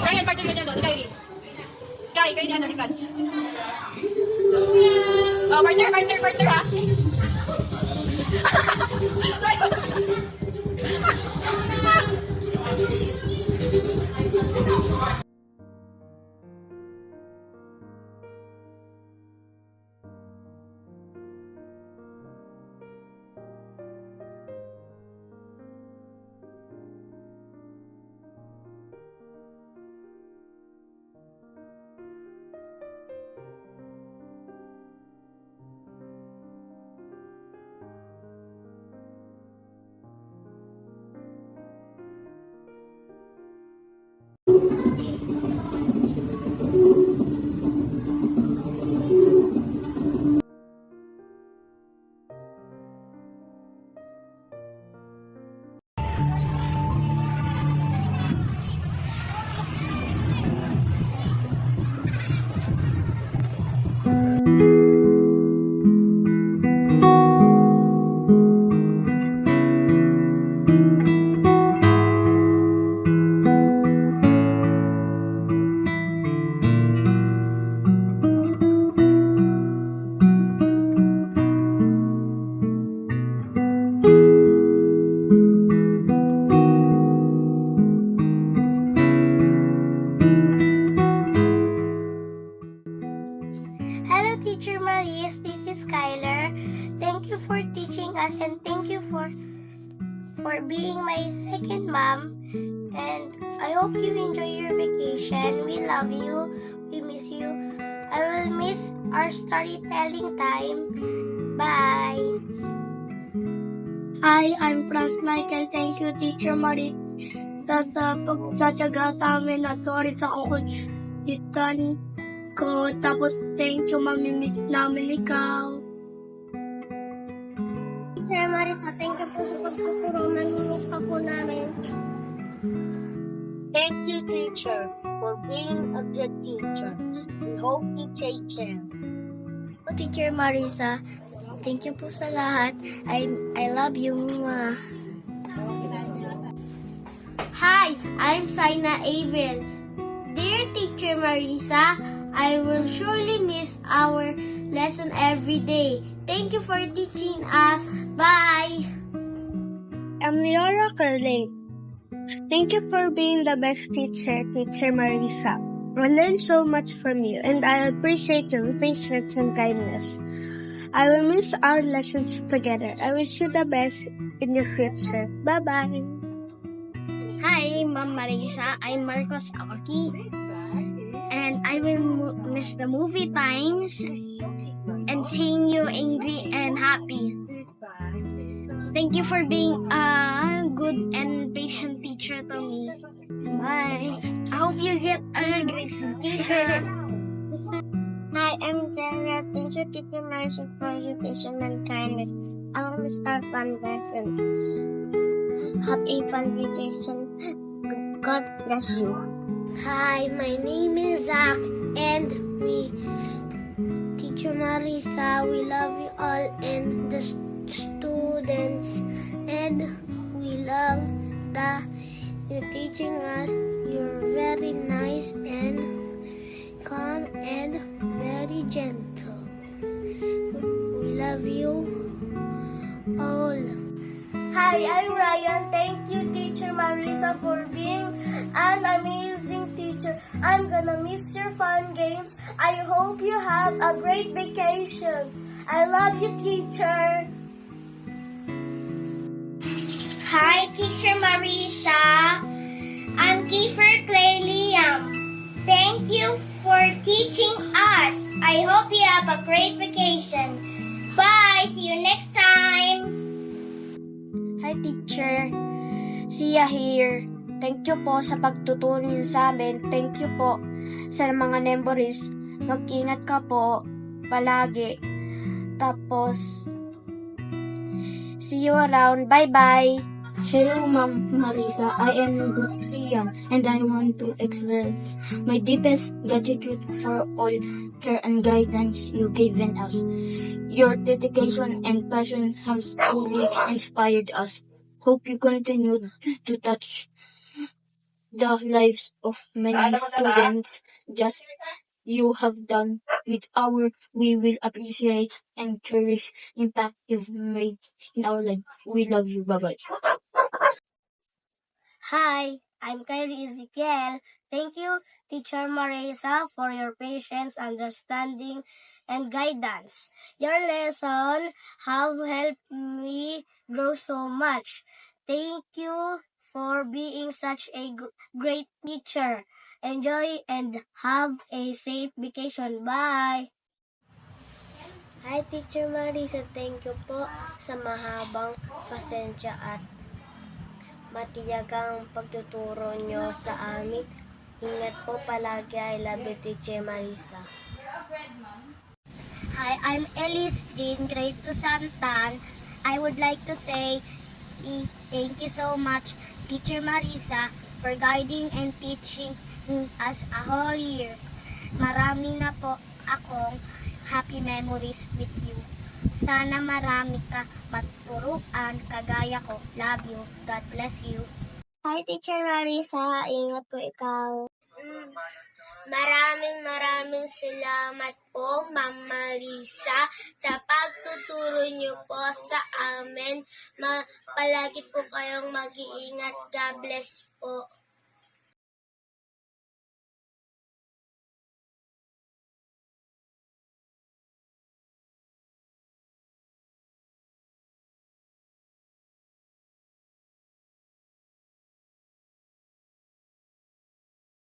Ryan, partner mo dyan doon. Kylie. Sky, kayo di ano, di France. Oh, partner ha. Hello, Teacher Maris. This is Skylar. Thank you for teaching us and thank you for being my second mom. And I hope you enjoy your vacation. We love you. We miss you. I will miss our storytelling time. Bye. Hi, I'm Franz Michael. Thank you, Teacher Maris, sa pagtsatsaga sa amin at sorry sa kukulitan ko. Tapos, thank you, mamimiss namin ikaw. Teacher Marisa, thank you po sa pagtuturo. Mamimiss ka po namin. Thank you, teacher, for being a good teacher. We hope you take care. Teacher Marisa, thank you po sa lahat. I love you. Mwah. Hi, I'm Saina Abel. Dear Teacher Marisa, I will surely miss our lesson every day. Thank you for teaching us. Bye! I'm Leora Curley. Thank you for being the best teacher, Teacher Marisa. I learned so much from you, and I appreciate your patience and kindness. I will miss our lessons together. I wish you the best in your future. Bye-bye. Hi, Ma'am Marisa. I'm Marcos Awaki. And I will miss the movie times and seeing you angry and happy. Thank you for being a good and patient teacher to me. Bye. I hope you get a great teacher. Hi, I'm Zenia. Thank you, Teacher Marisa, for your patience and kindness. I will start one lesson. Have a fun vacation. God bless you. Hi, my name is Zach, and Teacher Marisa, we love you all, and the students, and we love that you're teaching us. You're very nice and calm and very gentle. We love you all. Hi, I'm Ryan. Thank you, Teacher Marisa, for being an amazing teacher. I'm gonna miss your fun games. I hope you have a great vacation. I love you, teacher. Hi, Teacher Marisa. I'm Kiefer Clay Liam. Thank you for teaching us. I hope you have a great vacation. Bye. See you next time. Hi, teacher. Sia here. Thank you po sa pagtuturo niyo sa amin. Thank you po sa mga memories. Mag-ingat ka po palagi. Tapos, see you around. Bye-bye. Hello, Ma'am Marisa. I am Sia, and I want to express my deepest gratitude for all care and guidance you've given us. Your dedication and passion has truly inspired us. Hope you continue to touch the lives of many students just you have done with our. We will appreciate and cherish impact you've made in our life. We love you. Bye-bye. Hi, I'm Kyrie Ezekiel. Thank you, Teacher Marisa, for your patience, understanding, and guidance. Your lesson have helped me grow so much. Thank you for being such a great teacher. Enjoy and have a safe vacation. Bye! Hi, Teacher Marisa. Thank you po sa mahabang pasensya at matiyagang pagtuturo nyo sa amin. Ingat po palagi. I love you, Teacher Marisa. Hi, I'm Elise Jean, grade 2 Santan. I would like to say thank you so much, Teacher Marisa, for guiding and teaching us a whole year. Marami na po akong happy memories with you. Sana marami ka maturuan kagaya ko. Love you. God bless you. Hi, Teacher Marisa. Ingat po ikaw. Maraming salamat po, Ma'am Marisa, sa pagtuturo niyo po sa amin. Palagi po kayong mag-iingat. God bless po.